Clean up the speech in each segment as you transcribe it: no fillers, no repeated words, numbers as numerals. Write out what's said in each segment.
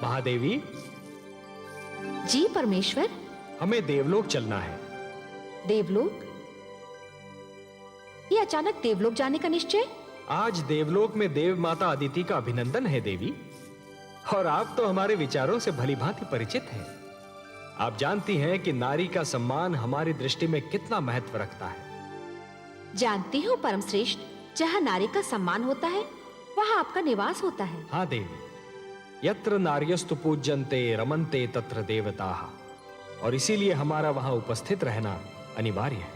महादेवी। जी परमेश्वर। हमें देवलोक चलना है। देवलोक? ये अचानक देवलोक जाने का निश्चय? आज देवलोक में देव माता अदिति का अभिनंदन है देवी, और आप तो हमारे विचारों से भलीभांति परिचित हैं। आप जानती हैं कि नारी का सम्मान हमारी दृष्टि में कितना महत्व रखता है। जानती हूँ परम श्रेष्ठ, जहाँ नारी का सम्मान होता है वहाँ आपका निवास होता है। हाँ देवी, यत्र नार्यस्तु पूज्यन्ते रमन्ते तत्र देवताः, और इसीलिए हमारा वहां उपस्थित रहना अनिवार्य है।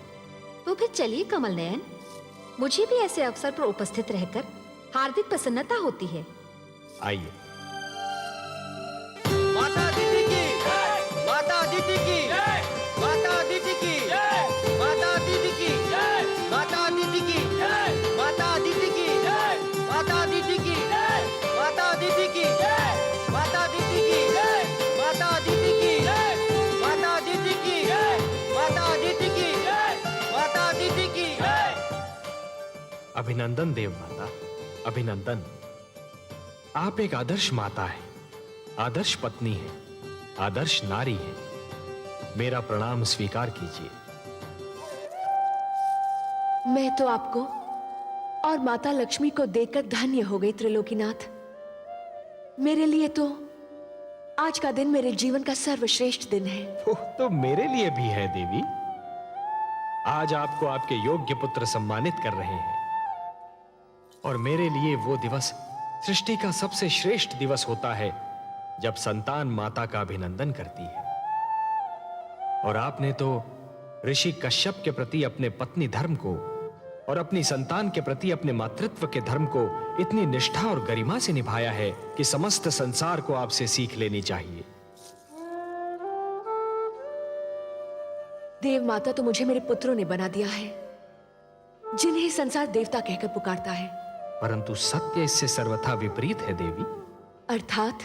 तो फिर चलिए कमल नयन, मुझे भी ऐसे अवसर पर उपस्थित रहकर हार्दिक प्रसन्नता होती है। आइए। माता अदिति की, माता अदिति की, माता अदिति की, माता अदिति की, माता अदिति की, माता अदिति की, माता अदिति की, माता अदिति की, माता अदिति की, माता अदिति की, माता अदिति की, माता अदिति की, माता अदिति की। अभिनंदन देव माता, अभिनंदन। आप एक आदर्श माता है, आदर्श पत्नी है, आदर्श नारी है। मेरा प्रणाम स्वीकार कीजिए। मैं तो आपको और माता लक्ष्मी को देखकर धन्य हो गई त्रिलोकीनाथ। मेरे लिए तो आज का दिन मेरे जीवन का सर्वश्रेष्ठ दिन है। वो तो मेरे लिए भी है देवी। आज आपको आपके योग्य पुत्र सम्मानित कर रहे हैं, और मेरे लिए वो दिवस सृष्टि का सबसे श्रेष्ठ दिवस होता है जब संतान माता का अभिनंदन करती है। और आपने तो ऋषि कश्यप के प्रति अपने पत्नी धर्म को और अपनी संतान के प्रति अपने मातृत्व के धर्म को इतनी निष्ठा और गरिमा से निभाया है कि समस्त संसार को आपसे सीख लेनी चाहिए। देव माता तो मुझे मेरे पुत्रों ने बना दिया है, जिन्हें संसार देवता कहकर पुकारता है। परंतु सत्य इससे सर्वथा विपरीत है देवी। अर्थात?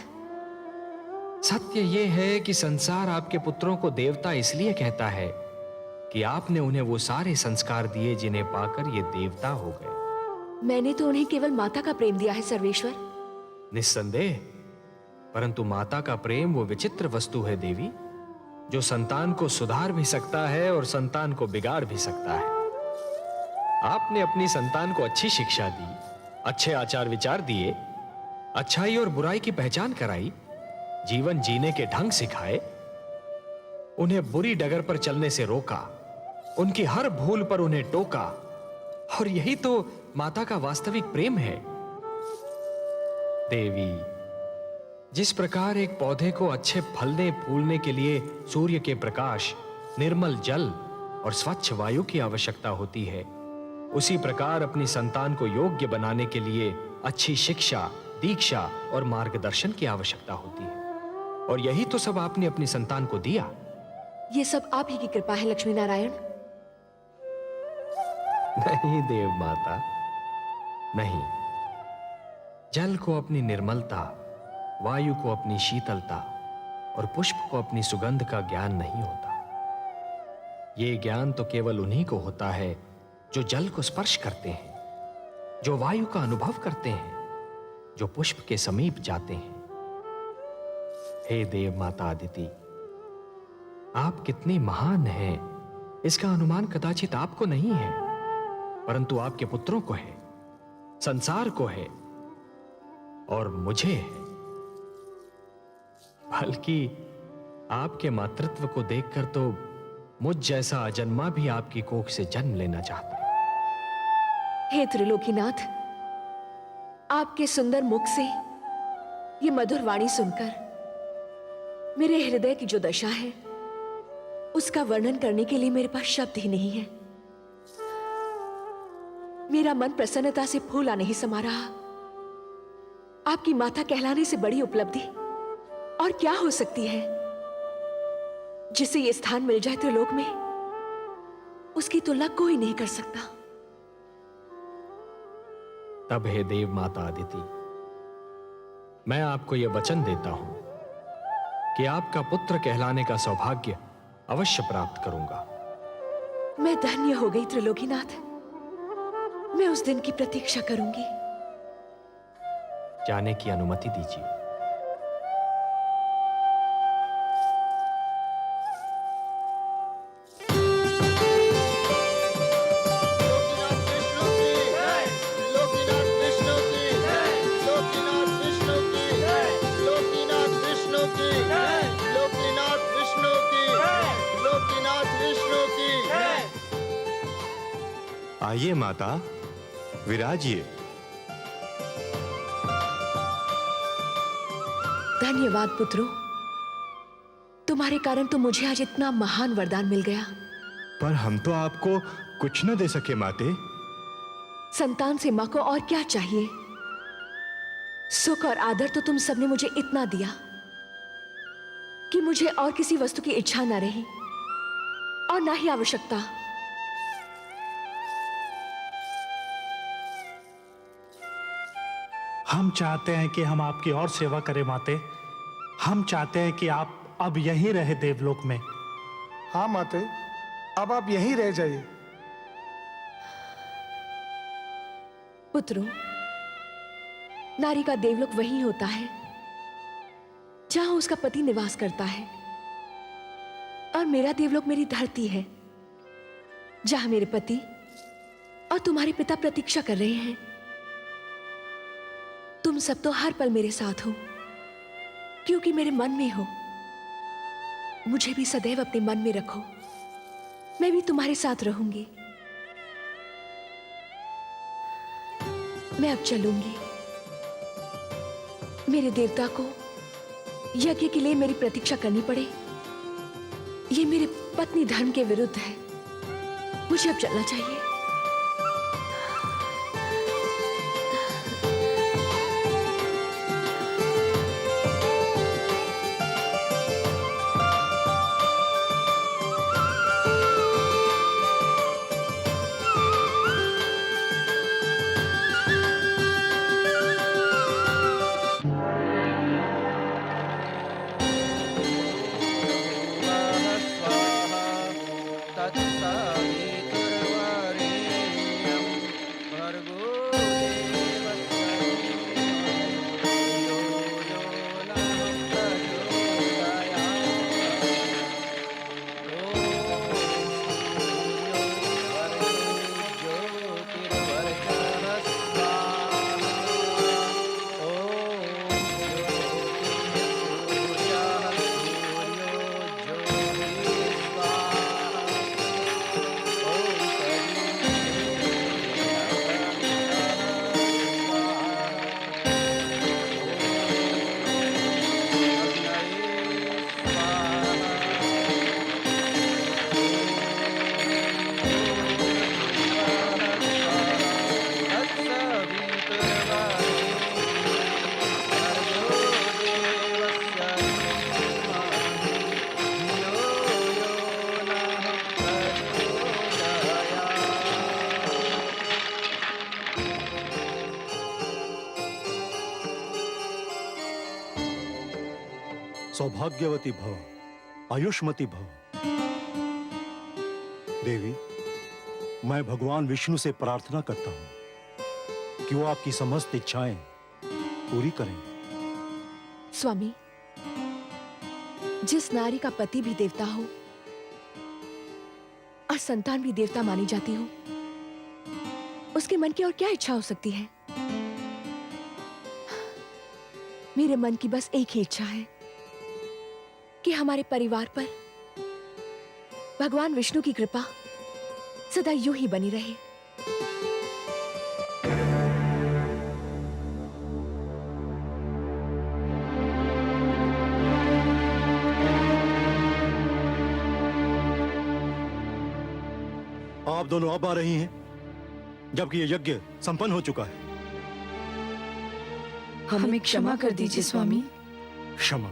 सत्य यह है कि संसार आपके पुत्रों को देवता इसलिए कहता है कि आपने उन्हें वो सारे संस्कार दिए जिन्हें पाकर ये देवता हो गए। मैंने तो उन्हें केवल माता का प्रेम दिया है सर्वेश्वर। निस्संदेह, परंतु माता का प्रेम वो विचित्र वस्तु है देवी, जो संतान को सुधार भी सकता है और संतान को बिगाड़ भी सकता है। आपने अपनी संतान को अच्छी शिक्षा दी, अच्छे आचार विचार दिए, अच्छाई और बुराई की पहचान कराई, जीवन जीने के ढंग सिखाए, उन्हें बुरी डगर पर चलने से रोका, उनकी हर भूल पर उन्हें टोका, और यही तो माता का वास्तविक प्रेम है। देवी, जिस प्रकार एक पौधे को अच्छे फलने फूलने के लिए सूर्य के प्रकाश, निर्मल जल और स्वच्छ वायु की आवश्यकता होती है, उसी प्रकार अपनी संतान को योग्य बनाने के लिए अच्छी शिक्षा, दीक्षा और मार्गदर्शन की आवश्यकता होती है। और यही तो सब आपने अपनी संतान को दिया। ये सब आप ही की कृपा है लक्ष्मी नारायण। नहीं देव माता, नहीं। जल को अपनी निर्मलता, वायु को अपनी शीतलता और पुष्प को अपनी सुगंध का ज्ञान नहीं होता। ये ज्ञान तो केवल उन्हीं को होता है जो जल को स्पर्श करते हैं, जो वायु का अनुभव करते हैं, जो पुष्प के समीप जाते हैं। हे देव माता अदिति, आप कितनी महान हैं, इसका अनुमान कदाचित आपको नहीं है, परंतु आपके पुत्रों को है, संसार को है और मुझे है। बल्कि आपके मातृत्व को देखकर तो मुझ जैसा अजन्मा भी आपकी कोख से जन्म लेना चाहता है। हे त्रिलोकीनाथ, आपके सुंदर मुख से ये मधुर वाणी सुनकर मेरे हृदय की जो दशा है उसका वर्णन करने के लिए मेरे पास शब्द ही नहीं है। मेरा मन प्रसन्नता से फूला नहीं समा रहा। आपकी माता कहलाने से बड़ी उपलब्धि और क्या हो सकती है? जिसे ये स्थान मिल जाए त्रिलोक में, उसकी तुलना कोई नहीं कर सकता। तब हे देव माता अदिति, मैं आपको यह वचन देता हूं कि आपका पुत्र कहलाने का सौभाग्य अवश्य प्राप्त करूंगा। मैं धन्य हो गई त्रिलोकीनाथ। मैं उस दिन की प्रतीक्षा करूंगी। जाने की अनुमति दीजिए। आइए माता, विराजिए। धन्यवाद पुत्रों, तुम्हारे कारण तो मुझे आज इतना महान वरदान मिल गया। पर हम तो आपको कुछ न दे सके माते। संतान से मां को और क्या चाहिए? सुख और आदर तो तुम सबने मुझे इतना दिया कि मुझे और किसी वस्तु की इच्छा ना रही और ना ही आवश्यकता। हम चाहते हैं कि हम आपकी और सेवा करें माते। हम चाहते हैं कि आप अब यहीं रहे देवलोक में। हाँ माते, अब आप यहीं रह जाइए। पुत्रों, नारी का देवलोक वही होता है जहां उसका पति निवास करता है, और मेरा देवलोक मेरी धरती है जहां मेरे पति और तुम्हारे पिता प्रतीक्षा कर रहे हैं। तुम सब तो हर पल मेरे साथ हो, क्योंकि मेरे मन में हो। मुझे भी सदैव अपने मन में रखो, मैं भी तुम्हारे साथ रहूंगी। मैं अब चलूंगी। मेरे देवता को यज्ञ के लिए मेरी प्रतीक्षा करनी पड़े, ये मेरे पत्नी धर्म के विरुद्ध है। मुझे अब चलना चाहिए। सौभाग्यवती भव, आयुष्मती भव। देवी, मैं भगवान विष्णु से प्रार्थना करता हूं कि वो आपकी समस्त इच्छाएं पूरी करें। स्वामी, जिस नारी का पति भी देवता हो और संतान भी देवता मानी जाती हो, उसके मन की और क्या इच्छा हो सकती है? मेरे मन की बस एक ही इच्छा है कि हमारे परिवार पर भगवान विष्णु की कृपा सदा यूं ही बनी रहे। आप दोनों अब आ रही हैं, जबकि ये यज्ञ संपन्न हो चुका है। हमें क्षमा कर दीजिए स्वामी। क्षमा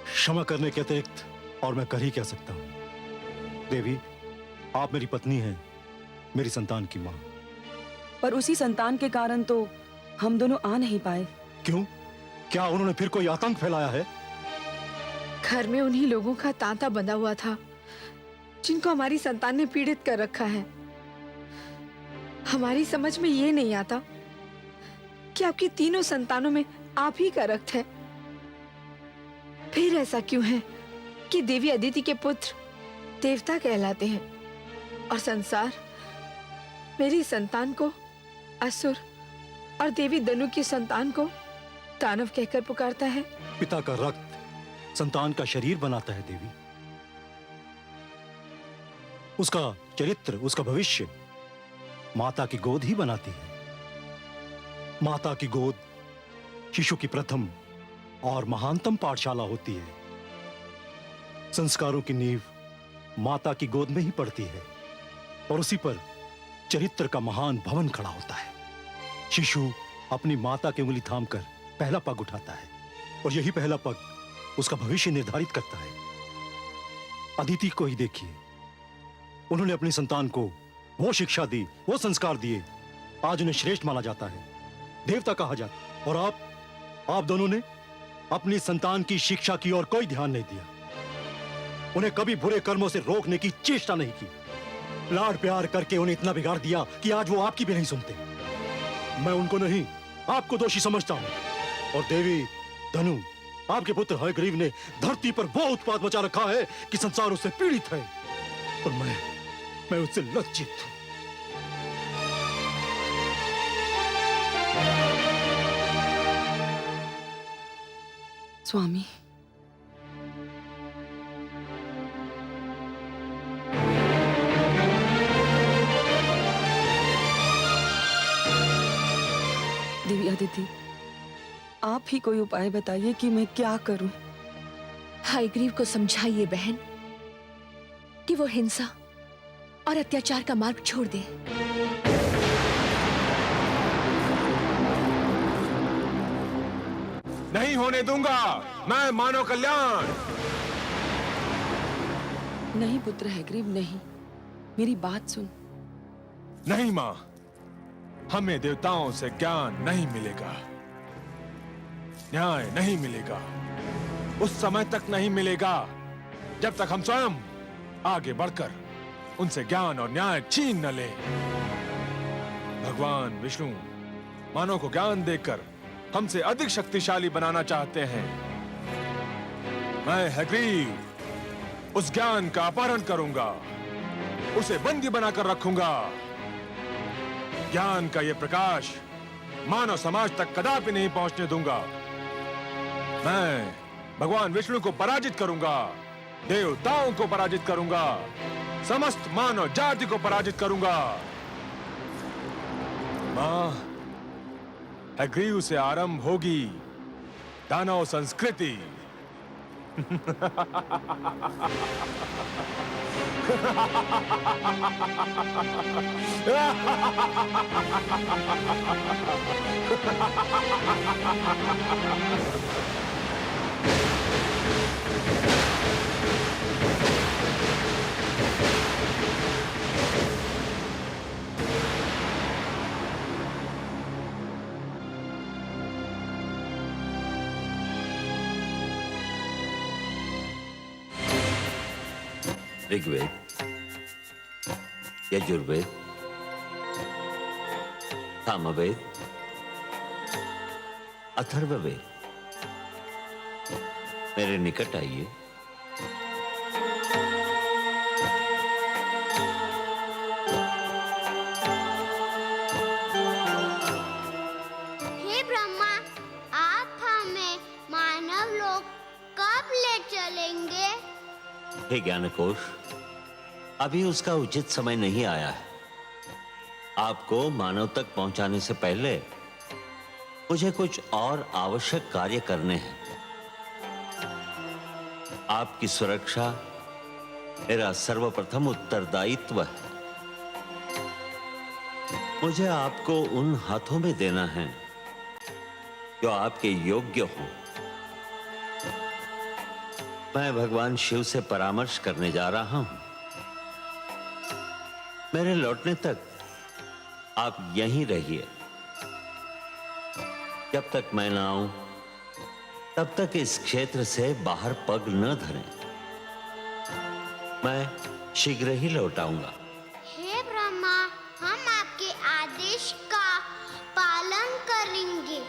क्षमा करने के अतिरिक्त और मैं कर ही क्या सकता हूं। देवी, आप मेरी पत्नी हैं, मेरी संतान की मां। पर उसी संतान के कारण तो हम दोनों आ नहीं पाए। क्यों? क्या उन्होंने फिर कोई आतंक फैलाया है? घर में उन्हीं लोगों का तांता बंधा हुआ था जिनको हमारी संतान ने पीड़ित कर रखा है। हमारी समझ में ये नहीं आता कि आपकी तीनों संतानों में आप ही का रक्त है। फिर ऐसा क्यों है कि देवी अदिति के पुत्र देवता कहलाते हैं और संसार मेरी संतान को असुर और देवी दनु की संतान को दानव कहकर पुकारता है? पिता का रक्त संतान का शरीर बनाता है देवी। उसका चरित्र, उसका भविष्य माता की गोद ही बनाती है। माता की गोद शिशु की प्रथम और महानतम पाठशाला होती है। संस्कारों की नींव माता की गोद में ही पड़ती है और उसी पर चरित्र का महान भवन खड़ा होता है। शिशु अपनी माता की उंगली थामकर पहला पग उठाता है और यही पहला पग उसका भविष्य निर्धारित करता है। अदिति को ही देखिए, उन्होंने अपनी संतान को वो शिक्षा दी, वो संस्कार दिए, आज उन्हें श्रेष्ठ माना जाता है, देवता कहा जाता। और आप दोनों ने अपनी संतान की शिक्षा की ओर कोई ध्यान नहीं दिया, उन्हें कभी बुरे कर्मों से रोकने की चेष्टा नहीं की। लाड प्यार करके उन्हें इतना बिगाड़ दिया कि आज वो आपकी भी नहीं सुनते। मैं उनको नहीं, आपको दोषी समझता हूं। और देवी धनु, आपके पुत्र हयग्रीव ने धरती पर वो उत्पात मचा रखा है कि संसार उससे पीड़ित है और मैं उससे लज्जित हूं। स्वामी, देवी अदिति, आप ही कोई उपाय बताइए कि मैं क्या करूं। हयग्रीव को समझाइए बहन कि वो हिंसा और अत्याचार का मार्ग छोड़ दे। नहीं होने दूंगा मैं मानव कल्याण। नहीं पुत्र हयग्रीव, नहीं, मेरी बात सुन। नहीं मां, हमें देवताओं से ज्ञान नहीं मिलेगा, न्याय नहीं मिलेगा, उस समय तक नहीं मिलेगा जब तक हम स्वयं आगे बढ़कर उनसे ज्ञान और न्याय छीन न लें। भगवान विष्णु मानव को ज्ञान देकर हमसे अधिक शक्तिशाली बनाना चाहते हैं। मैं हयग्रीव उस ज्ञान का अपहरण करूंगा, उसे बंदी बनाकर रखूंगा। ज्ञान का यह प्रकाश मानव समाज तक कदापि नहीं पहुंचने दूंगा। मैं भगवान विष्णु को पराजित करूंगा, देवताओं को पराजित करूंगा, समस्त मानव जाति को पराजित करूंगा। मां, हयग्रीव से आरंभ होगी दानव संस्कृति। ऋग्वेद, यजुर्वेद, सामवेद, अथर्ववेद, मेरे निकट आइए। हे ब्रह्मा, आप हमें मानव लोक कब ले चलेंगे? हे ज्ञानकोश, अभी उसका उचित समय नहीं आया है। आपको मानव तक पहुंचाने से पहले मुझे कुछ और आवश्यक कार्य करने हैं। आपकी सुरक्षा मेरा सर्वप्रथम उत्तरदायित्व है। मुझे आपको उन हाथों में देना है जो आपके योग्य हों। मैं भगवान शिव से परामर्श करने जा रहा हूं। मेरे लौटने तक आप यहीं रहिए। जब तक मैं ना आऊं तब तक इस क्षेत्र से बाहर पग न धरें। मैं शीघ्र ही लौट आऊंगा। हे ब्रह्मा, हम आपके आदेश का पालन करेंगे।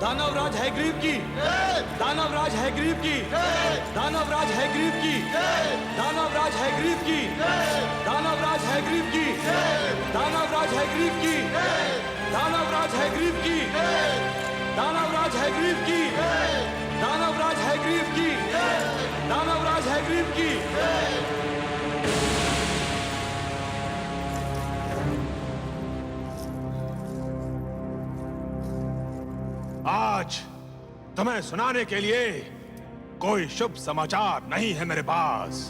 दानवराज हयग्रीव की, दानवराज हयग्रीव की, दानवराज हयग्रीव की, दानवराज हयग्रीव की, दानवराज हयग्रीव की, दानवराज हयग्रीव की, दानवराज हैग्रीव की, दानवराज हैग्रीव की, दानवराज हैग्रीव की, दानवराज हैग्रीव की। आज तुम्हें सुनाने के लिए कोई शुभ समाचार नहीं है मेरे पास।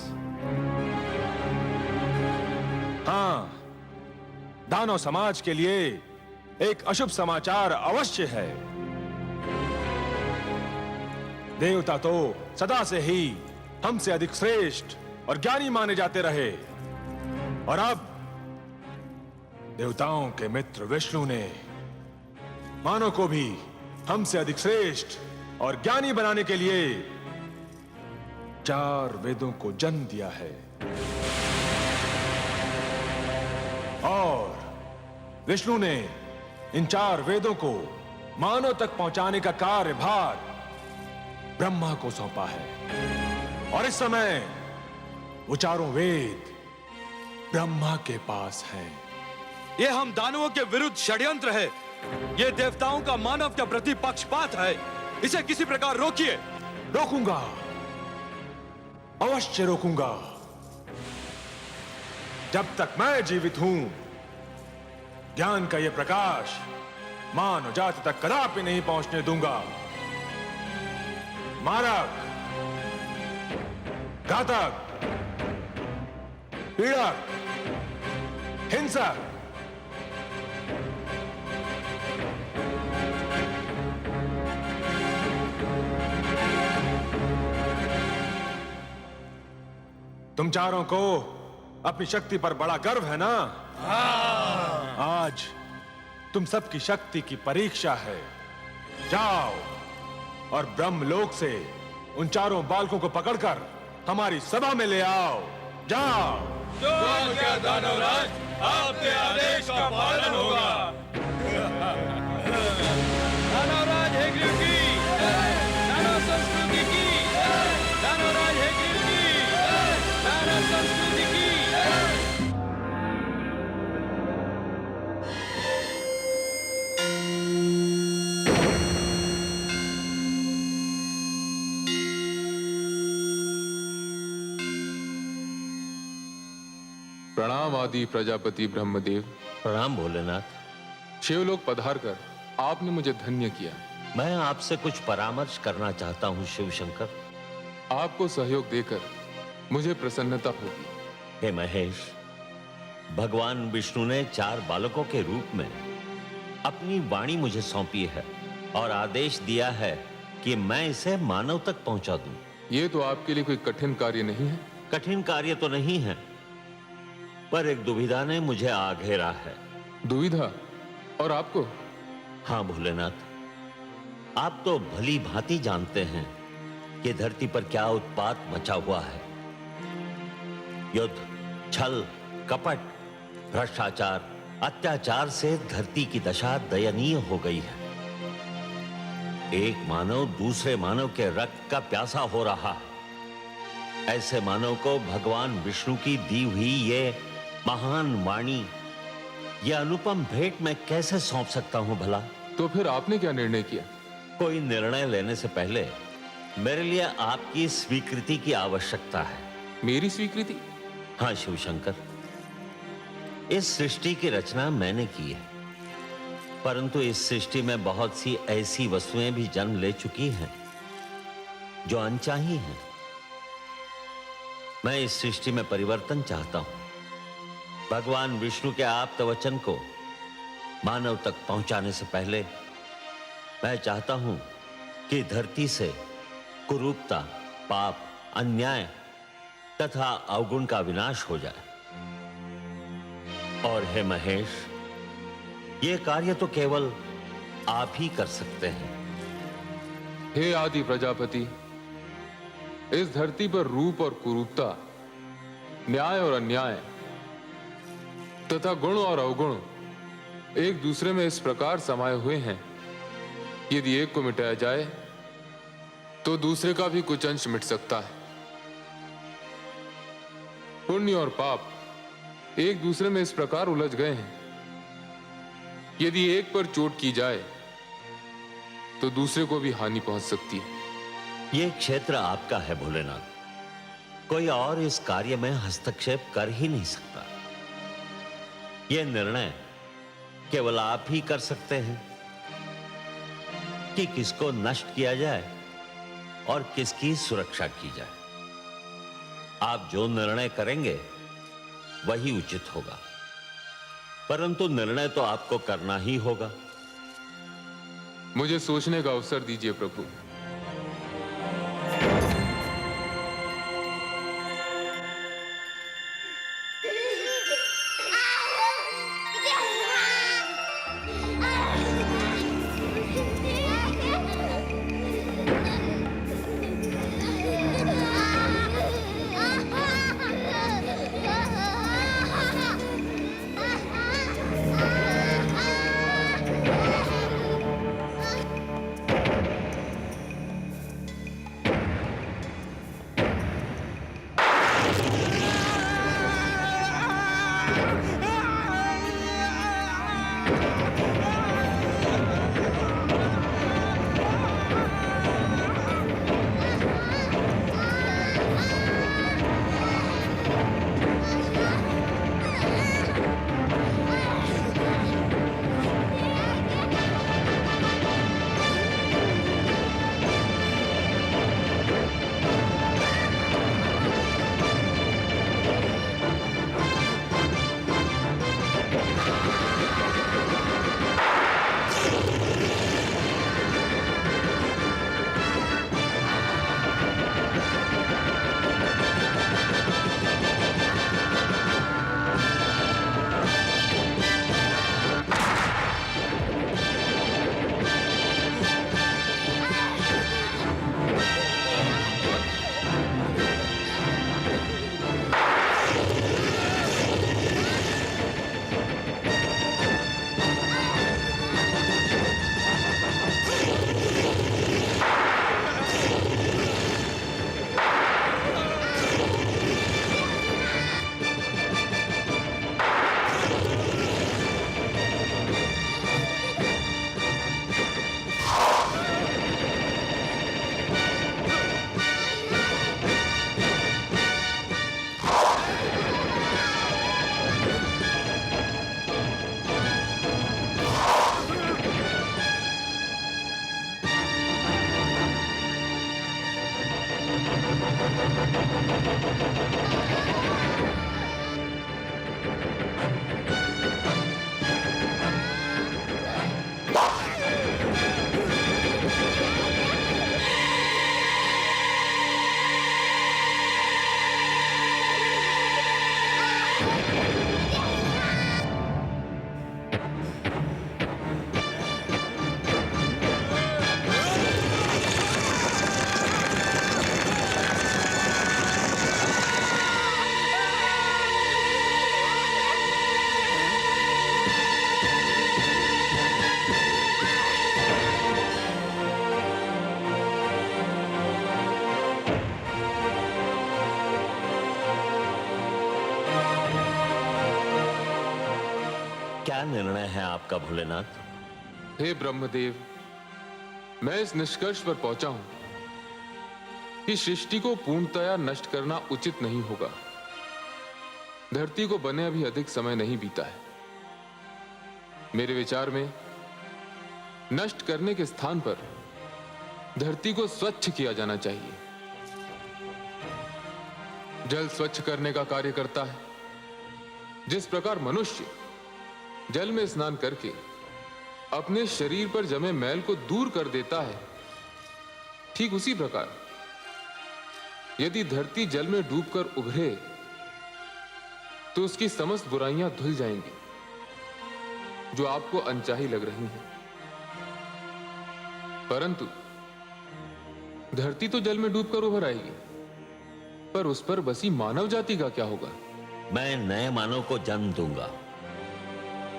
हाँ, दानव समाज के लिए एक अशुभ समाचार अवश्य है। देवता तो सदा से ही हमसे अधिक श्रेष्ठ और ज्ञानी माने जाते रहे, और अब देवताओं के मित्र विष्णु ने मानव को भी हमसे अधिक श्रेष्ठ और ज्ञानी बनाने के लिए 4 वेदों को जन्म दिया है। और विष्णु ने इन 4 वेदों को मानव तक पहुंचाने का कार्यभार ब्रह्मा को सौंपा है। और इस समय वो 4 वेद ब्रह्मा के पास हैं। ये हम दानवों के विरुद्ध षड्यंत्र है। ये देवताओं का मानव के प्रति पक्षपात है। इसे किसी प्रकार रोकिए। रोकूंगा, अवश्य रोकूंगा। जब तक मैं जीवित हूं, ज्ञान का यह प्रकाश मानव जाति तक कदापि नहीं पहुंचने दूंगा। मारक, घातक, पीड़क, हिंसक, तुम चारों को अपनी शक्ति पर बड़ा गर्व है ना? आज तुम सबकी शक्ति की परीक्षा है। जाओ और ब्रह्मलोक से उन 4 बालकों को पकड़कर हमारी सभा में ले आओ। जाओ। तो क्या दानवराज, आपके आदेश का पालन होगा। दानवराज हैग्रीव की, दानव संस्कृति की, दानवराज हैग्रीव की, दानव संस्कृति की। प्रणाम आदि प्रजापति ब्रह्मदेव। प्रणाम भोलेनाथ। शिवलोक पधार कर आपने मुझे धन्य किया। मैं आपसे कुछ परामर्श करना चाहता हूँ शिव शंकर। आपको सहयोग देकर मुझे प्रसन्नता होगी। हे महेश, भगवान विष्णु ने 4 बालकों के रूप में अपनी वाणी मुझे सौंपी है और आदेश दिया है कि मैं इसे मानव तक पहुंचा दूं। ये तो आपके लिए कोई कठिन कार्य नहीं है। कठिन कार्य तो नहीं है, पर एक दुविधा ने मुझे आ घेरा है। दुविधा? और आपको? हाँ भोलेनाथ, आप तो भली भांति जानते हैं कि धरती पर क्या उत्पात मचा हुआ है। युद्ध, छल, कपट, भ्रष्टाचार, अत्याचार से धरती की दशा दयनीय हो गई है। एक मानव दूसरे मानव के रक्त का प्यासा हो रहा है। ऐसे मानव को भगवान विष्णु की दी हुई ये महान वाणी, यह अनुपम भेंट मैं कैसे सौंप सकता हूं भला? तो फिर आपने क्या निर्णय किया? कोई निर्णय लेने से पहले मेरे लिए आपकी स्वीकृति की आवश्यकता है। मेरी स्वीकृति? हाँ शिव शंकर, इस सृष्टि की रचना मैंने की है, परंतु इस सृष्टि में बहुत सी ऐसी वस्तुएं भी जन्म ले चुकी हैं जो अनचाही हैं। मैं इस सृष्टि में परिवर्तन चाहता हूं। भगवान विष्णु के आप्त वचन को मानव तक पहुंचाने से पहले मैं चाहता हूं कि धरती से कुरूपता, पाप, अन्याय तथा अवगुण का विनाश हो जाए। और हे महेश, ये कार्य तो केवल आप ही कर सकते हैं। हे आदि प्रजापति, इस धरती पर रूप और कुरूपता, न्याय और अन्याय तथा गुण और अवगुण एक दूसरे में इस प्रकार समाये हुए हैं, यदि एक को मिटाया जाए तो दूसरे का भी कुछ अंश मिट सकता है। पुण्य और पाप एक दूसरे में इस प्रकार उलझ गए हैं यदि एक पर चोट की जाए तो दूसरे को भी हानि पहुंच सकती है। यह क्षेत्र आपका है भोलेनाथ, कोई और इस कार्य में हस्तक्षेप कर ही नहीं सकता। यह निर्णय केवल आप ही कर सकते हैं कि किसको नष्ट किया जाए और किसकी सुरक्षा की जाए। आप जो निर्णय करेंगे वही उचित होगा, परंतु निर्णय तो आपको करना ही होगा। मुझे सोचने का अवसर दीजिए प्रभु। क्या निर्णय है आपका भोलेनाथ? हे ब्रह्मदेव, मैं इस निष्कर्ष पर पहुंचा हूं कि सृष्टि को पूर्णतया नष्ट करना उचित नहीं होगा। धरती को बने अभी अधिक समय नहीं बीता है। मेरे विचार में नष्ट करने के स्थान पर धरती को स्वच्छ किया जाना चाहिए। जल स्वच्छ करने का कार्य करता है। जिस प्रकार मनुष्य जल में स्नान करके अपने शरीर पर जमे मैल को दूर कर देता है, ठीक उसी प्रकार यदि धरती जल में डूबकर उभरे तो उसकी समस्त बुराइयां धुल जाएंगी जो आपको अनचाही लग रही हैं। परंतु धरती तो जल में डूबकर उभर आएगी, पर उस पर बसी मानव जाति का क्या होगा? मैं नए मानव को जन्म दूंगा।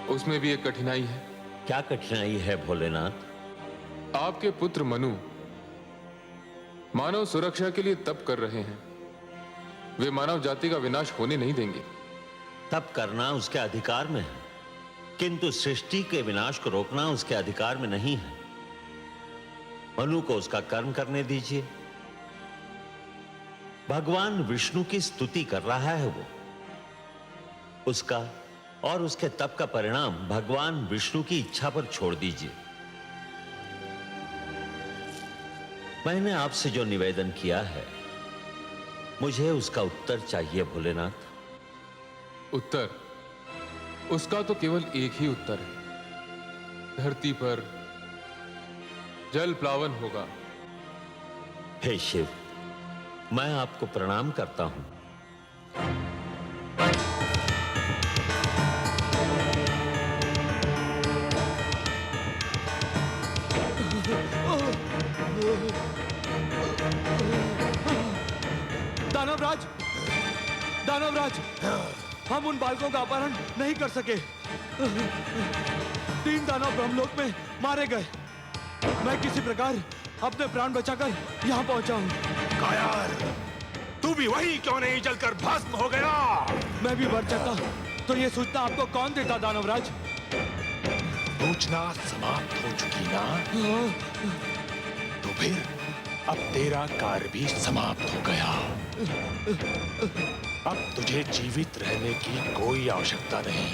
उसमें भी एक कठिनाई है। क्या कठिनाई है भोलेनाथ? आपके पुत्र मनु मानव सुरक्षा के लिए तप कर रहे हैं। वे मानव जाति का विनाश होने नहीं देंगे। तप करना उसके अधिकार में है। किंतु सृष्टि के विनाश को रोकना उसके अधिकार में नहीं है। मनु को उसका कर्म करने दीजिए। भगवान विष्णु की स्तुति कर रहा है वो। उसका और उसके तप का परिणाम भगवान विष्णु की इच्छा पर छोड़ दीजिए। मैंने आपसे जो निवेदन किया है, मुझे उसका उत्तर चाहिए भोलेनाथ। उत्तर? उसका तो केवल एक ही उत्तर है। धरती पर जल प्लावन होगा। हे शिव, मैं आपको प्रणाम करता हूं। दानवराज, दानवराज, हम उन बालकों का अपहरण नहीं कर सके। 3 दानव ब्रह्मलोक में मारे गए। मैं किसी प्रकार अपने प्राण बचाकर यहाँ पहुंचा हूँ। कायर, तू भी वही क्यों नहीं जलकर भस्म हो गया? मैं भी मर जाता तो ये सूचना आपको कौन देता दानवराज? सूचना समाप्त हो चुकी ना? तो फिर अब तेरा कार्य भी समाप्त हो गया। अब तुझे जीवित रहने की कोई आवश्यकता नहीं।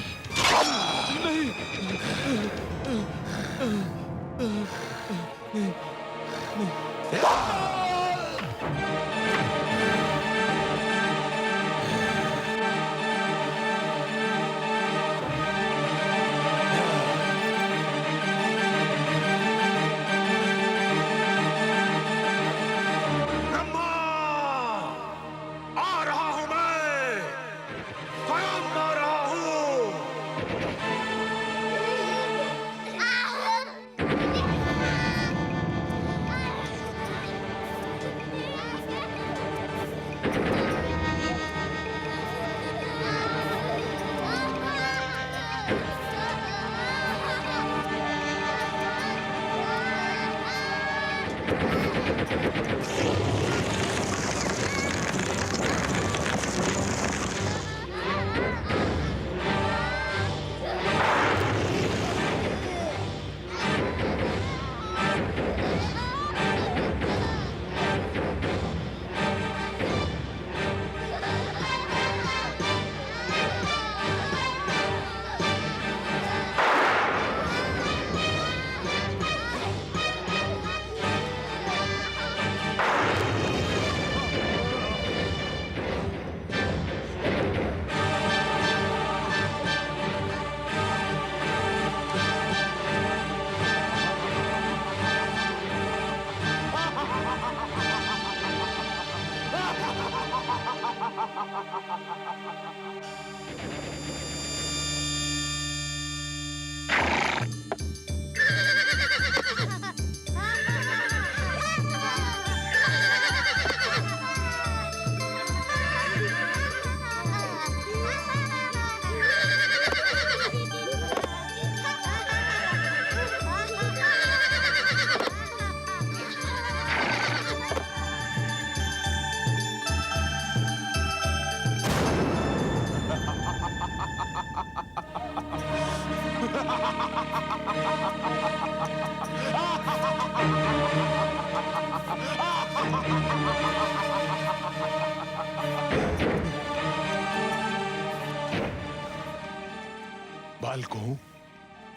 बालकों,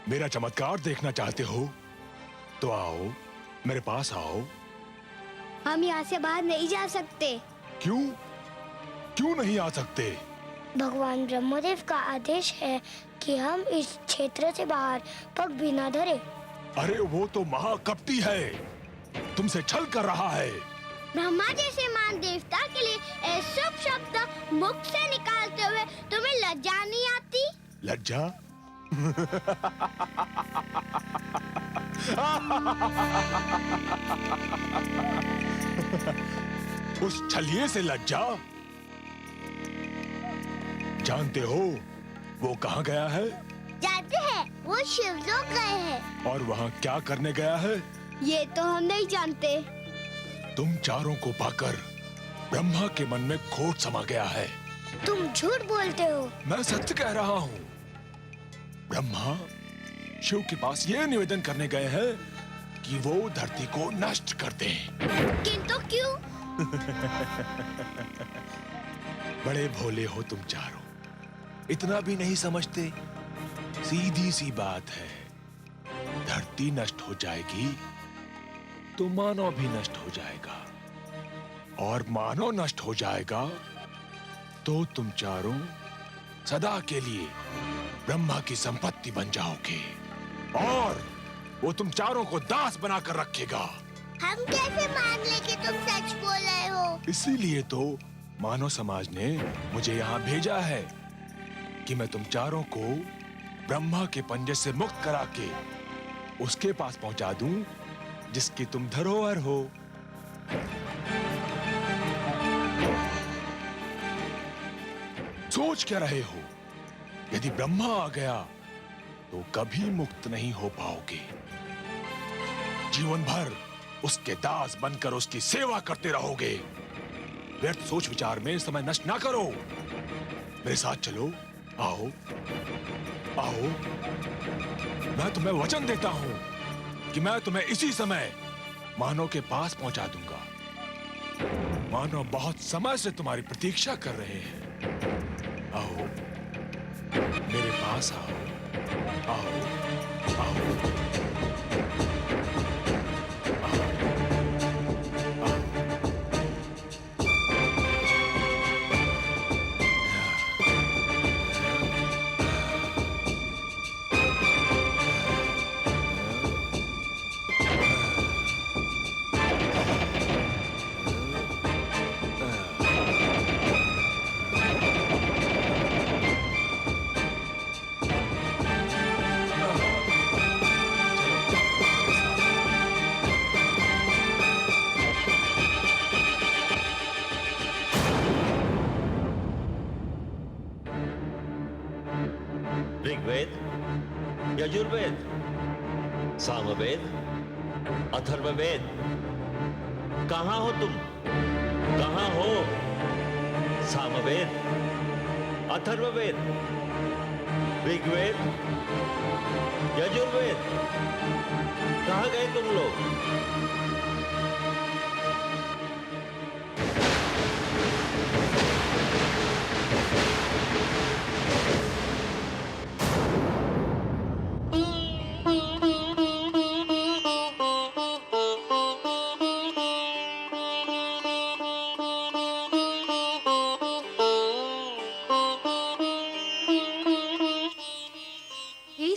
मेरा चमत्कार देखना चाहते हो तो आओ, मेरे पास आओ। हम यहाँ से बाहर नहीं जा सकते। क्यों? क्यों नहीं आ सकते? भगवान ब्रह्मदेव का आदेश है कि हम इस क्षेत्र से बाहर पग भी न धरे। अरे वो तो महाकपटी है, तुमसे छल कर रहा है। ब्रह्मा जैसे महान देवता के लिए शुभ शब्द मुख से निकालते हुए तुम्हें लज्जा नहीं आती? लज्जा? उस छलिए से लज्जा? जानते हो वो कहाँ गया है? जानते हैं, वो शिवलोक गए हैं। और वहाँ क्या करने गया है? ये तो हम नहीं जानते। तुम चारों को पाकर ब्रह्मा के मन में खोट समा गया है। तुम झूठ बोलते हो। मैं सत्य कह रहा हूँ। ब्रह्मा शिव के पास ये निवेदन करने गए हैं कि वो धरती को नष्ट कर दें। किंतु क्यों? बड़े भोले हो तुम चारों, इतना भी नहीं समझते। सीधी सी बात है, धरती नष्ट हो जाएगी तो मानव भी नष्ट हो जाएगा, और मानव नष्ट हो जाएगा तो तुम चारों सदा के लिए ब्रह्मा की संपत्ति बन जाओगे, और वो तुम चारों को दास बनाकर रखेगा। हम कैसे मान ले कि तुम सच बोल रहे हो? इसीलिए तो मानव समाज ने मुझे यहाँ भेजा है कि मैं तुम चारों को ब्रह्मा के पंजे से मुक्त करा के उसके पास पहुंचा दूं जिसकी तुम धरोहर हो। सोच क्या रहे हो? यदि ब्रह्मा आ गया तो कभी मुक्त नहीं हो पाओगे। जीवन भर उसके दास बनकर उसकी सेवा करते रहोगे। व्यर्थ सोच विचार में समय नष्ट ना करो। मेरे साथ चलो, आओ आओ। मैं तुम्हें वचन देता हूं कि मैं तुम्हें इसी समय मानव के पास पहुंचा दूंगा। मानव बहुत समय से तुम्हारी प्रतीक्षा कर रहे हैं। आओ मेरे पास आओ, आओ आओ। ऋग्वेद, यजुर्वेद, सामवेद, अथर्ववेद, कहाँ हो तुम? कहाँ हो? सामवेद, अथर्ववेद, ऋग्वेद, यजुर्वेद, कहाँ गए तुम लोग?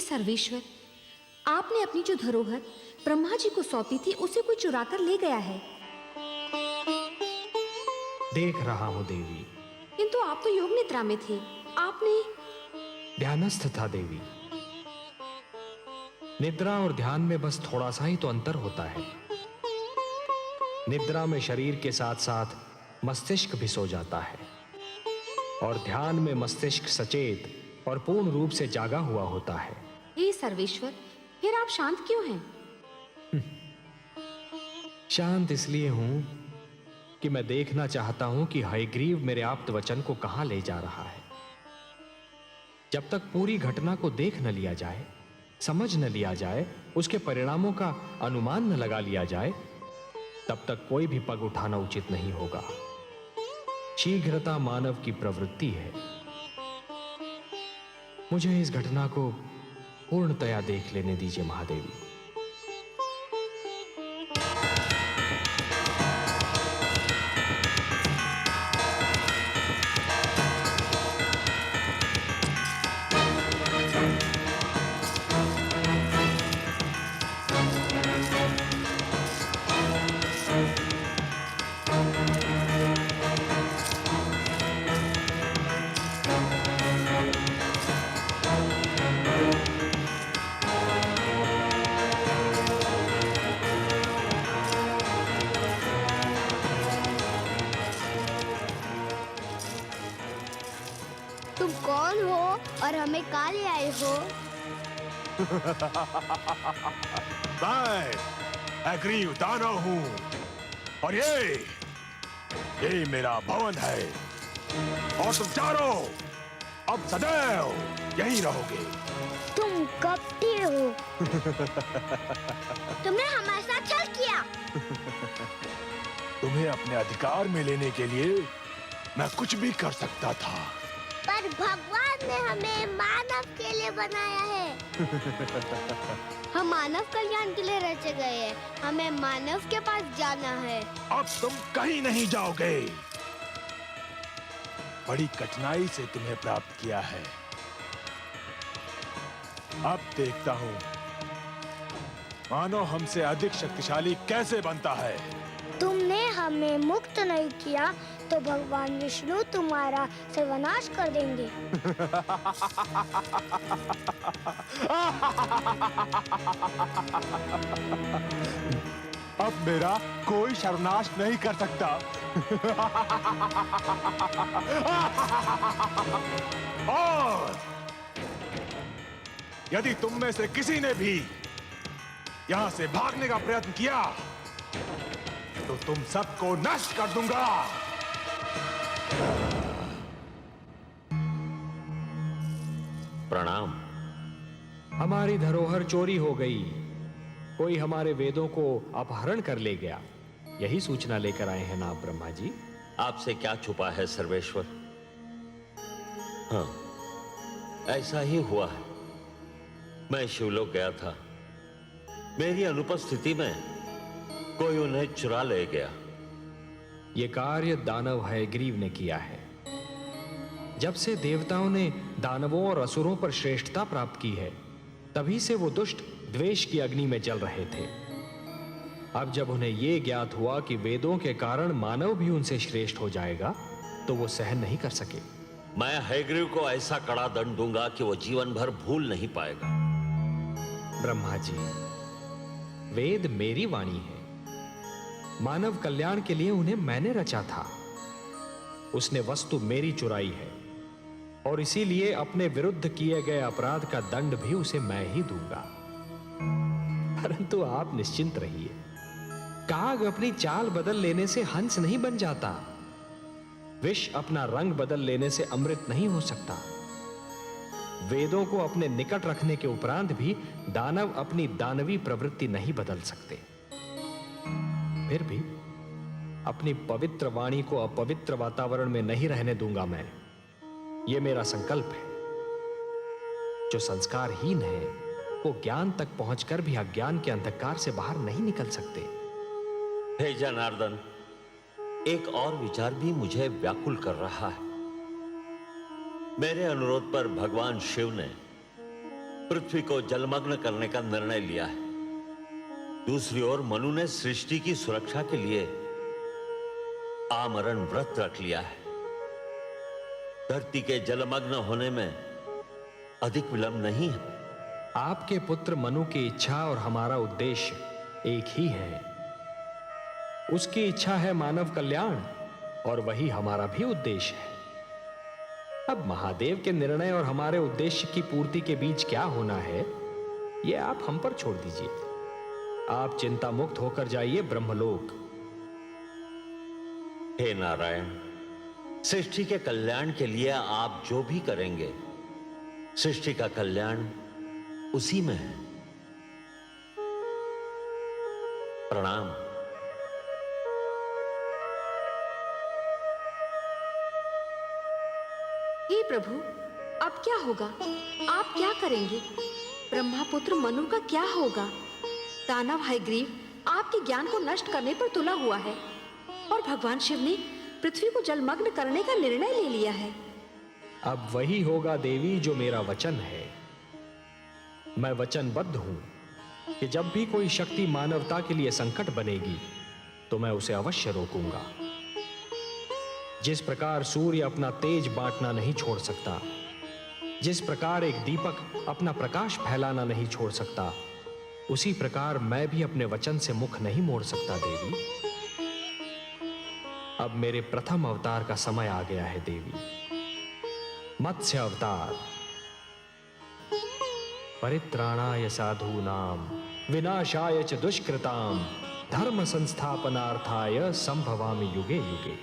सर्वेश्वर, आपने अपनी जो धरोहर ब्रह्मा जी को सौंपी थी उसे कोई चुरा कर ले गया है। देख रहा हूं देवी। किंतु आप तो योग निद्रा में थे। आपने? ध्यानस्थ था देवी। निद्रा और ध्यान में बस थोड़ा सा ही तो अंतर होता है। निद्रा में शरीर के साथ साथ मस्तिष्क भी सो जाता है, और ध्यान में मस्तिष्क सचेत और पूर्ण रूप से जागा हुआ होता है। हे सर्वेश्वर, फिर आप शांत क्यों हैं? शांत इसलिए हूं कि मैं देखना चाहता हूं कि हयग्रीव मेरे आप्त वचन को कहां ले जा रहा है। जब तक पूरी घटना को देख न लिया जाए, समझ न लिया जाए, उसके परिणामों का अनुमान न लगा लिया जाए, तब तक कोई भी पग उठाना उचित नहीं होगा। शीघ्रता मानव की प्रवृत्ति है। मुझे इस घटना को पूर्णतया देख लेने दीजिए महादेवी। तुम कौन हो और हमें कहाँ ले आए हो? मैं अग्रीव दानव हूँ, और ये मेरा भवन है, और तुम चारों अब सदैव यहीं रहोगे। तुम कपटी हो। तुमने हमारे साथ छल किया। तुम्हें अपने अधिकार में लेने के लिए मैं कुछ भी कर सकता था, पर भगवान ने हमें मानव के लिए बनाया है। हम मानव कल्याण के लिए रचे गए हैं। हमें मानव के पास जाना है। अब तुम कहीं नहीं जाओगे। बड़ी कठिनाई से तुम्हें प्राप्त किया है। अब देखता हूं मानो हमसे अधिक शक्तिशाली कैसे बनता है। तुमने हमें मुक्त नहीं किया तो भगवान विष्णु तुम्हारा सर्वनाश कर देंगे। अब मेरा कोई सर्वनाश नहीं कर सकता। और यदि तुम में से किसी ने भी यहां से भागने का प्रयत्न किया तो तुम सबको नष्ट कर दूंगा। प्रणाम। हमारी धरोहर चोरी हो गई। कोई हमारे वेदों को अपहरण कर ले गया। यही सूचना लेकर आए हैं ना आप ब्रह्मा जी? आपसे क्या छुपा है सर्वेश्वर? हाँ, ऐसा ही हुआ है। मैं शिवलोक गया था। मेरी अनुपस्थिति में कोई उन्हें चुरा ले गया। ये कार्य दानव हयग्रीव ने किया है। जब से देवताओं ने दानवों और असुरों पर श्रेष्ठता प्राप्त की है, तभी से वो दुष्ट द्वेष की अग्नि में जल रहे थे। अब जब उन्हें यह ज्ञात हुआ कि वेदों के कारण मानव भी उनसे श्रेष्ठ हो जाएगा, तो वो सहन नहीं कर सके। मैं हयग्रीव को ऐसा कड़ा दंड दूंगा कि वो जीवन भर भूल नहीं पाएगा। ब्रह्मा जी, वेद मेरी वाणी है। मानव कल्याण के लिए उन्हें मैंने रचा था। उसने वस्तु मेरी चुराई है और इसीलिए अपने विरुद्ध किए गए अपराध का दंड भी उसे मैं ही दूंगा। परंतु आप निश्चिंत रहिए। काग अपनी चाल बदल लेने से हंस नहीं बन जाता। विष अपना रंग बदल लेने से अमृत नहीं हो सकता। वेदों को अपने निकट रखने के उपरांत भी दानव अपनी दानवी प्रवृत्ति नहीं बदल सकते। फिर भी अपनी पवित्र वाणी को अपवित्र वातावरण में नहीं रहने दूंगा मैं। यह मेरा संकल्प है। जो संस्कारहीन है वो ज्ञान तक पहुंचकर भी अज्ञान के अंधकार से बाहर नहीं निकल सकते। हे जनार्दन, एक और विचार भी मुझे व्याकुल कर रहा है। मेरे अनुरोध पर भगवान शिव ने पृथ्वी को जलमग्न करने का निर्णय लिया है। दूसरी ओर मनु ने सृष्टि की सुरक्षा के लिए आमरण व्रत रख लिया है। धरती के जलमग्न होने में अधिक विलंब नहीं है। आपके पुत्र मनु की इच्छा और हमारा उद्देश्य एक ही है। उसकी इच्छा है मानव कल्याण और वही हमारा भी उद्देश्य है। अब महादेव के निर्णय और हमारे उद्देश्य की पूर्ति के बीच क्या होना है, यह आप हम पर छोड़ दीजिए। आप चिंता मुक्त होकर जाइए ब्रह्मलोक। हे नारायण, सृष्टि के कल्याण के लिए आप जो भी करेंगे, सृष्टि का कल्याण उसी में है। प्रणाम। हे प्रभु, अब क्या होगा? आप क्या करेंगे? ब्रह्मापुत्र मनु का क्या होगा? दानव हयग्रीव आपके ज्ञान को नष्ट करने पर तुला हुआ है और भगवान शिव ने पृथ्वी को जलमग्न करने का निर्णय ले लिया है। अब वही होगा देवी जो मेरा वचन है। मैं वचनबद्ध हूं कि जब भी कोई शक्ति मानवता के लिए संकट बनेगी तो मैं उसे अवश्य रोकूंगा। जिस प्रकार सूर्य अपना तेज बांटना नहीं छोड़ सकता, जिस प्रकार एक दीपक अपना प्रकाश फैलाना नहीं छोड़ सकता, उसी प्रकार मैं भी अपने वचन से मुख नहीं मोड़ सकता देवी। अब मेरे प्रथम अवतार का समय आ गया है देवी। मत्स्य अवतार। परित्राणाय साधूनां विनाशाय च दुष्कृतां धर्म संस्थापनार्थाय संभवामि युगे युगे।